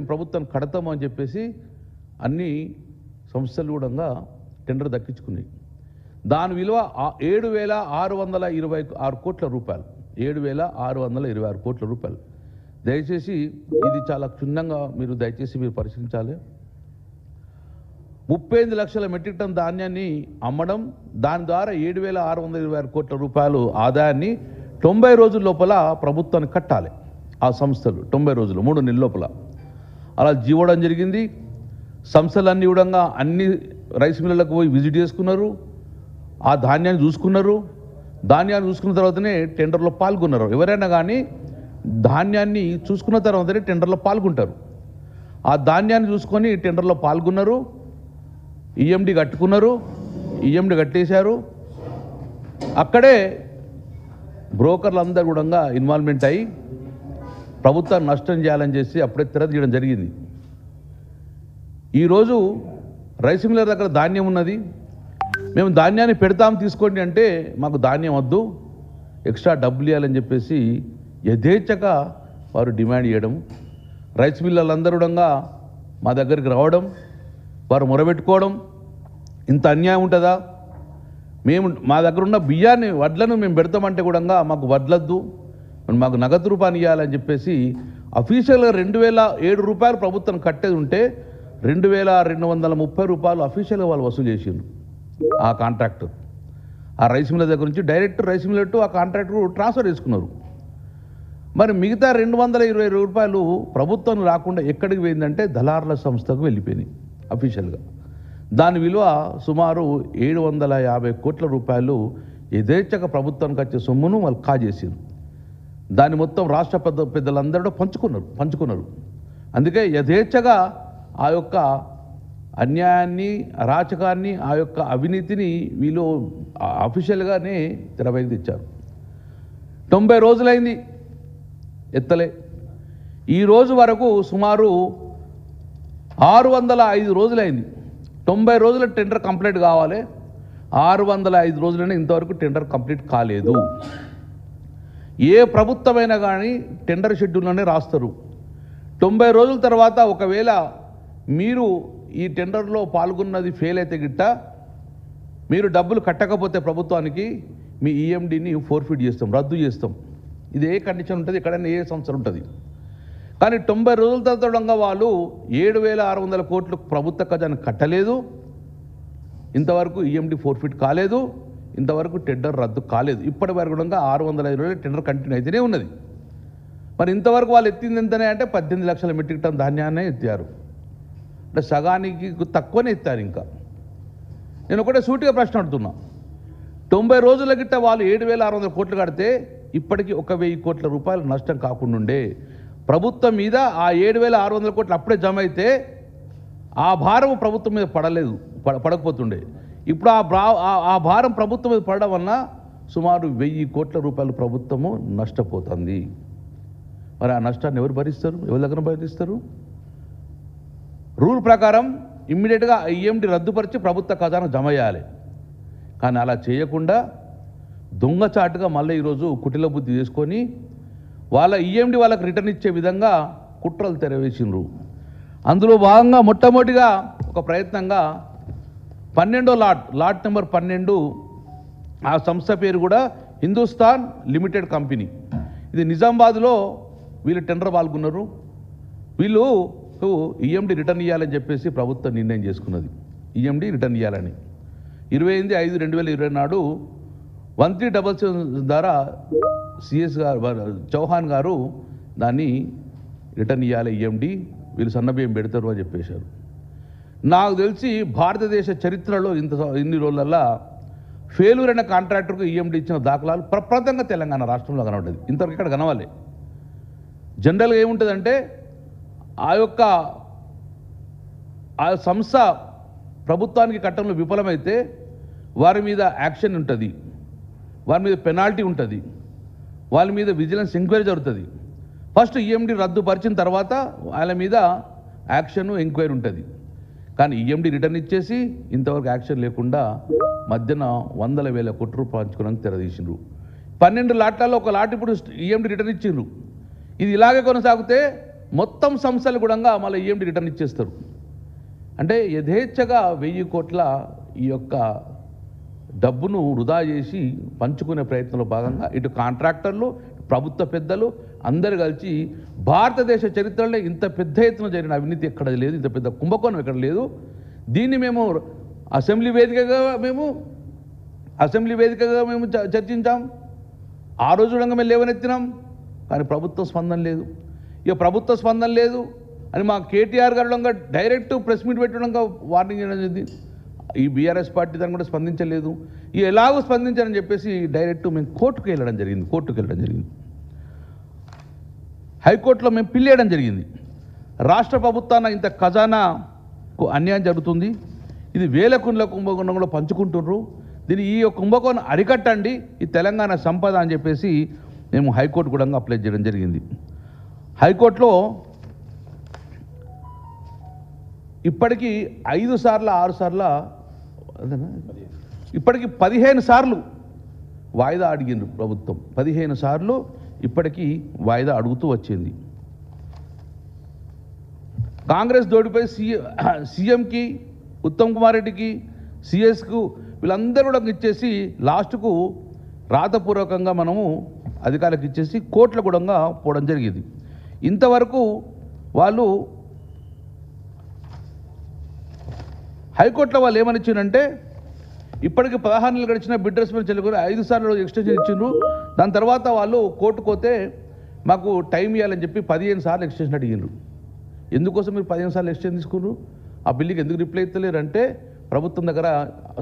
మేము ప్రభుత్వాన్ని కడతాము అని చెప్పేసి అన్ని సంస్థలు కూడా టెండర్ దక్కించుకున్నాయి. దాని విలువ 7,626 కోట్ల రూపాయలు. 7,626 కోట్ల రూపాయలు. దయచేసి ఇది చాలా క్షుణ్ణంగా మీరు పరిశీలించాలి. 38 లక్షల మెట్రిక్ టన్ ధాన్యాన్ని అమ్మడం, దాని ద్వారా 7,626 కోట్ల రూపాయలు ఆదాయాన్ని 90 రోజుల లోపల ప్రభుత్వాన్ని కట్టాలి. ఆ సంస్థలు 90 రోజులు 3 నెలల లోపల అలా జీవడం జరిగింది. సంస్థలన్నీ కూడా అన్ని రైస్ మిల్లులకు పోయి విజిట్ చేసుకున్నారు, ఆ ధాన్యాన్ని చూసుకున్నారు. ధాన్యాన్ని చూసుకున్న తర్వాతనే టెండర్లో పాల్గొన్నారు. ఎవరైనా కానీ ధాన్యాన్ని చూసుకున్న తర్వాతనే టెండర్లో పాల్గొంటారు. ఆ ధాన్యాన్ని చూసుకొని టెండర్లో పాల్గొన్నారు, ఈఎండి కట్టుకున్నారు, ఈఎండి కట్టేశారు. అక్కడే బ్రోకర్లు అందరూ కూడా ఇన్వాల్వ్మెంట్ అయ్యి ప్రభుత్వాన్ని నష్టం చేయాలని చేసి అప్పుడే తెరదీయడం జరిగింది. ఈరోజు రైస్ మిల్లర్ దగ్గర ధాన్యం ఉన్నది, మేము ధాన్యాన్ని పెడతాం తీసుకోండి అంటే మాకు ధాన్యం వద్దు, ఎక్స్ట్రా డబ్బులు ఇవ్వాలని చెప్పేసి యథేచ్ఛగా వారు డిమాండ్ చేయడం, రైస్ మిల్లర్లందరూ కూడా మా దగ్గరికి రావడం, వారు మొరబెట్టుకోవడం. ఇంత అన్యాయం ఉంటుందా? మా దగ్గర ఉన్న బియ్యాన్ని వడ్లను మేము పెడతామంటే కూడా మాకు వడ్లద్దు, మాకు నగదు రూపాయలు ఇవ్వాలని చెప్పేసి అఫీషియల్గా 2,007 రూపాయలు ప్రభుత్వం కట్టేది ఉంటే 2,230 రూపాయలు అఫీషియల్గా వాళ్ళు వసూలు చేసిండ్రు. ఆ కాంట్రాక్టర్ ఆ రైస్ మిల్లర్ దగ్గర నుంచి డైరెక్ట్ రైస్ మిల్లర్ టు ఆ కాంట్రాక్టర్ ట్రాన్స్ఫర్ చేసుకున్నారు. మరి మిగతా 220 రూపాయలు ప్రభుత్వం రాకుండా ఎక్కడికి పోయిందంటే దళారుల సంస్థకు వెళ్ళిపోయినాయి అఫీషియల్గా. దాని విలువ సుమారు 750 కోట్ల రూపాయలు యథేచ్ఛగా ప్రభుత్వానికి వచ్చే సొమ్మును వాళ్ళు కాజేసారు. దాన్ని మొత్తం రాష్ట్ర పెద్దలందరూ పంచుకున్నారు. అందుకే యథేచ్ఛగా ఆ యొక్క అన్యాయాన్ని, అరాచకాన్ని, ఆ యొక్క అవినీతిని వీళ్ళు అఫీషియల్గానే తెరపైకి తెచ్చారు. 90 రోజులైంది ఎత్తలే. ఈ రోజు వరకు సుమారు 605 రోజులైంది. 90 రోజుల టెండర్ కంప్లీట్ కావాలి, 605 రోజులైనా ఇంతవరకు టెండర్ కంప్లీట్ కాలేదు. ఏ ప్రభుత్వమైనా కానీ టెండర్ షెడ్యూల్లోనే రాస్తారు. 90 రోజుల తర్వాత ఒకవేళ మీరు ఈ టెండర్లో పాల్గొన్నది ఫెయిల్ అయితే గిట్ట మీరు డబ్బులు కట్టకపోతే ప్రభుత్వానికి మీ ఈఎండిని ఫోర్ఫిట్ చేస్తాం, రద్దు చేస్తాం. ఇది ఏ కండిషన్ ఉంటుంది, ఎక్కడైనా ఏ సంస్థ ఉంటుంది. కానీ 90 రోజుల తర్వాత వాళ్ళు 7,600 కోట్లు ప్రభుత్వ ఖజానా కట్టలేదు, ఇంతవరకు ఈఎండి ఫోర్ఫిట్ కాలేదు, ఇంతవరకు టెండర్ రద్దు కాలేదు. ఇప్పటి వరకు కూడా 605 రోజులు టెండర్ కంటిన్యూ అయితేనే ఉన్నది. మరి ఇంతవరకు వాళ్ళు ఎత్తింది ఎంతనే అంటే 18 లక్షల మెట్రిక్ టన్ ధాన్యాన్ని ఎత్తారు. అంటే సగానికి తక్కువనే ఎత్తారు. ఇంకా నేను ఒకటే సూటిగా ప్రశ్న అడుగుతున్నా, 90 రోజుల గిట్ట వాళ్ళు 7,600 కోట్లు కడితే ఇప్పటికీ 1,000 కోట్ల రూపాయలు నష్టం కాకుండా ఉండే ప్రభుత్వం మీద ఆ 7,600 కోట్లు అప్పుడే జమ అయితే ఆ భారం ప్రభుత్వం మీద పడకపోతుండే. ఇప్పుడు ఆ భారం ప్రభుత్వం మీద పడడం వలన సుమారు 1,000 కోట్ల రూపాయలు ప్రభుత్వము నష్టపోతుంది. మరి ఆ నష్టాన్ని ఎవరు భరిస్తారు? ఎవరి దగ్గర భరిస్తారు? రూల్ ప్రకారం ఇమ్మీడియట్గా ఈఎండి రద్దుపరిచి ప్రభుత్వ ఖజానా జమ చేయాలి. కానీ అలా చేయకుండా దొంగచాటుగా మళ్ళీ ఈరోజు కుటిల బుద్ధి చేసుకొని వాళ్ళ ఈఎండి వాళ్ళకి రిటర్న్ ఇచ్చే విధంగా కుట్రలు తెరవేసిండ్రు. అందులో భాగంగా మొట్టమొదటిగా ఒక ప్రయత్నంగా 12వ లాట్ నెంబర్ 12, ఆ సంస్థ పేరు కూడా హిందుస్థాన్ లిమిటెడ్ కంపెనీ. ఇది నిజామాబాద్లో వీళ్ళు టెండర్ పాల్గొన్నారు. వీళ్ళు ఈఎండి రిటర్న్ ఇవ్వాలని చెప్పేసి ప్రభుత్వం నిర్ణయం చేసుకున్నది. ఈఎండి రిటర్న్ ఇవ్వాలని 28/5/2020 నాడు 1377 ద్వారా సిఎస్ గారు చౌహాన్ గారు దాన్ని రిటర్న్ ఇవ్వాలి, ఈఎండి వీళ్ళు సన్నబియ్యం పెడతారు అని చెప్పేశారు. నాకు తెలిసి భారతదేశ చరిత్రలో ఇన్ని రోజులల్లా ఫెయిల్యూర్ అయిన కాంట్రాక్టర్కు ఈఎండి ఇచ్చిన దాఖలాలు ప్రప్రదంగా తెలంగాణ రాష్ట్రంలో కనబడ్డది. ఇంతవరకు ఇక్కడ కనవాలి. జనరల్గా ఏముంటుందంటే ఆ సంస్థ ప్రభుత్వానికి కట్టడంలో విఫలమైతే వారి మీద యాక్షన్ ఉంటుంది, వారి మీద పెనాల్టీ ఉంటుంది, వాళ్ళ మీద విజిలెన్స్ ఎంక్వైరీ జరుగుతుంది. ఫస్ట్ ఈఎండి రద్దుపరిచిన తర్వాత వాళ్ళ మీద యాక్షన్ ఎంక్వైరీ ఉంటుంది. కానీ ఈఎండి రిటర్న్ ఇచ్చేసి ఇంతవరకు యాక్షన్ లేకుండా మధ్యన 100,000 కోట్ల రూపాయలు పంచుకోవడానికి తెరదీసిండ్రు. 12 లాట్లలో ఒక లాట్ ఇప్పుడు ఈఎండి రిటర్న్ ఇచ్చిండ్రు. ఇది ఇలాగే కొనసాగితే మొత్తం సంస్థలు కూడా మళ్ళీ ఈఎండి రిటర్న్ ఇచ్చేస్తారు. అంటే యథేచ్ఛగా 1000 కోట్ల ఈ యొక్క డబ్బును వృధా చేసి పంచుకునే ప్రయత్నంలో భాగంగా ఇటు కాంట్రాక్టర్లు, ప్రభుత్వ పెద్దలు అందరూ కలిసి భారతదేశ చరిత్రలో ఇంత పెద్ద ఎత్తున జరిగిన అవినీతి ఎక్కడ లేదు, ఇంత పెద్ద కుంభకోణం ఎక్కడ లేదు. దీన్ని మేము అసెంబ్లీ వేదికగా మేము చర్చించాం. ఆ రోజు కూడా మేము లేవనెత్తినాం. కానీ ప్రభుత్వ స్పందన లేదు. ఇక ప్రభుత్వ స్పందన లేదు అని మా కేటీఆర్ గారు డైరెక్ట్ ప్రెస్ మీట్ పెట్టడం వార్నింగ్ చేయడం జరిగింది. ఈ బీఆర్ఎస్ పార్టీ దాన్ని కూడా స్పందించలేదు. ఇక ఎలాగో స్పందించారని చెప్పేసి డైరెక్ట్ మేము కోర్టుకు వెళ్ళడం జరిగింది. హైకోర్టులో మేము పిల్లేయడం జరిగింది. రాష్ట్ర ప్రభుత్వాన ఇంత ఖజానాకు అన్యాయం జరుగుతుంది, ఇది వేల కుండ్ల కుంభకోణం కూడా పంచుకుంటున్నారు, దీన్ని ఈ కుంభకోణం అరికట్టండి, ఈ తెలంగాణ సంపద అని చెప్పేసి మేము హైకోర్టు కూడా అప్లై చేయడం జరిగింది. హైకోర్టులో ఇప్పటికీ 5 సార్లు 6 సార్లు ఇప్పటికీ 15 సార్లు వాయిదా అడిగిండ్రు ప్రభుత్వం. 15 సార్లు ఇప్పటికీ వాయిదా అడుగుతూ వచ్చింది. కాంగ్రెస్ దోడిపై సీఎంకి, ఉత్తమ్ కుమార్ రెడ్డికి, సిఎస్కు వీళ్ళందరూ కూడా ఇచ్చేసి లాస్ట్కు రాతపూర్వకంగా మనము అధికారులకు ఇచ్చేసి కోర్టుల కూడా పోవడం జరిగింది. ఇంతవరకు వాళ్ళు హైకోర్టులో వాళ్ళు ఏమని ఇచ్చిందంటే ఇప్పటికి 16 నెలలు గడిచిన బిడ్ రెస్పాన్స్ చెల్లి 5 సార్లు ఎక్స్టెన్షన్ ఇచ్చిండ్రు. దాని తర్వాత వాళ్ళు కోర్టుకు పోతే మాకు టైం ఇవ్వాలని చెప్పి 15 సార్లు ఎక్స్టెన్షన్ అడిగిండ్రు. ఎందుకోసం మీరు 15 సార్లు ఎక్స్టెన్షన్ తీసుకున్నారు? ఆ బిల్లుకి ఎందుకు రిప్లై ఇస్తలేరు అంటే ప్రభుత్వం దగ్గర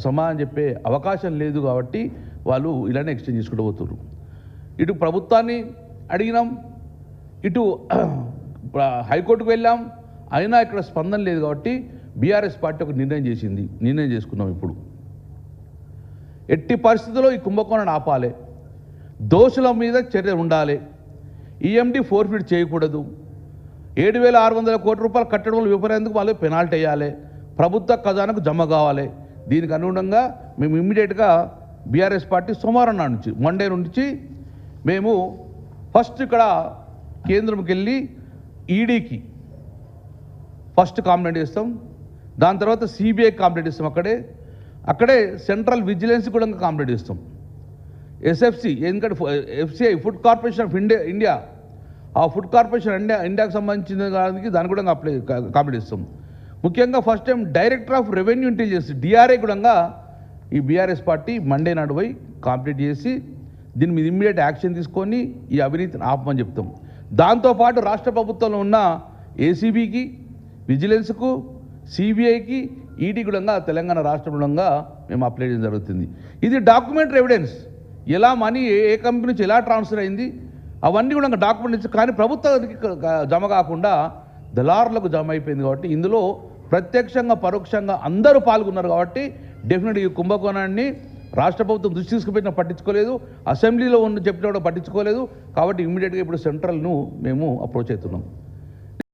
సమాధానం చెప్పే అవకాశం లేదు కాబట్టి వాళ్ళు ఇలానే ఎక్స్టెండ్ చేసుకుంటూ పోతున్నారు. ఇటు ప్రభుత్వాన్ని అడిగినాం, ఇటు హైకోర్టుకు వెళ్ళాం, అయినా ఇక్కడ స్పందన లేదు కాబట్టి బీఆర్ఎస్ పార్టీ ఒక నిర్ణయం చేసుకున్నాం. ఇప్పుడు ఎట్టి పరిస్థితుల్లో ఈ కుంభకోణాన్ని ఆపాలి, దోషుల మీద చర్య ఉండాలి, ఈఎండి ఫోర్ఫిట్ చేయకూడదు, 7,600 కోట్ల రూపాయలు కట్టడం వల్ల విపరీతంగా వాళ్ళు పెనాల్టీ వేయాలి, ప్రభుత్వ ఖజానాకు జమ కావాలి. దీనికి అనుగుణంగా మేము ఇమ్మీడియట్గా బీఆర్ఎస్ పార్టీ సోమవారం నాడు నుంచి మండే నుంచి మేము ఫస్ట్ ఇక్కడ కేంద్రంకి వెళ్ళి ఈడీకి ఫస్ట్ కంప్లైంట్ ఇస్తాం, దాని తర్వాత సిబిఐకి కంప్లైంట్ ఇస్తాం, అక్కడే సెంట్రల్ విజిలెన్స్ కూడా కంప్లైంట్ ఇస్తాం. ఎస్ఎఫ్సి ఎందుకంటే FCI food corporation of India ఆ ఫుడ్ కార్పొరేషన్ ఇండియాకు సంబంధించిన దానికి కూడా కంప్లైంట్ ఇస్తాం. ముఖ్యంగా first time director of revenue intelligence DRI కూడా ఈ బీఆర్ఎస్ పార్టీ మండే నాడు పోయి కంప్లీట్ చేసి దీని మీద ఇమ్మీడియట్ యాక్షన్ తీసుకొని ఈ అవినీతిని ఆపమని చెప్తాం. దాంతోపాటు రాష్ట్ర ప్రభుత్వంలో ఉన్న ఏసీబీకి, విజిలెన్స్కు, సిబిఐకి, ఈడీ కూడా తెలంగాణ రాష్ట్ర కూడా మేము అప్లై చేయడం జరుగుతుంది. ఇది డాక్యుమెంటరీ ఎవిడెన్స్, ఎలా మనీ ఏ కంపెనీ నుంచి ఎలా ట్రాన్స్ఫర్ అయింది అవన్నీ కూడా డాక్యుమెంట్స్, కానీ ప్రభుత్వానికి జమ కాకుండా దళారులకు జమ అయిపోయింది. కాబట్టి ఇందులో ప్రత్యక్షంగా పరోక్షంగా అందరూ పాల్గొన్నారు. కాబట్టి డెఫినెట్గా ఈ కుంభకోణాన్ని రాష్ట్ర ప్రభుత్వం దృష్టి తీసుకుపోయినా పట్టించుకోలేదు, అసెంబ్లీలో ఉన్న చెప్పిన కూడా పట్టించుకోలేదు. కాబట్టి ఇమ్మీడియట్గా ఇప్పుడు సెంట్రల్ను మేము అప్రోచ్ అవుతున్నాం.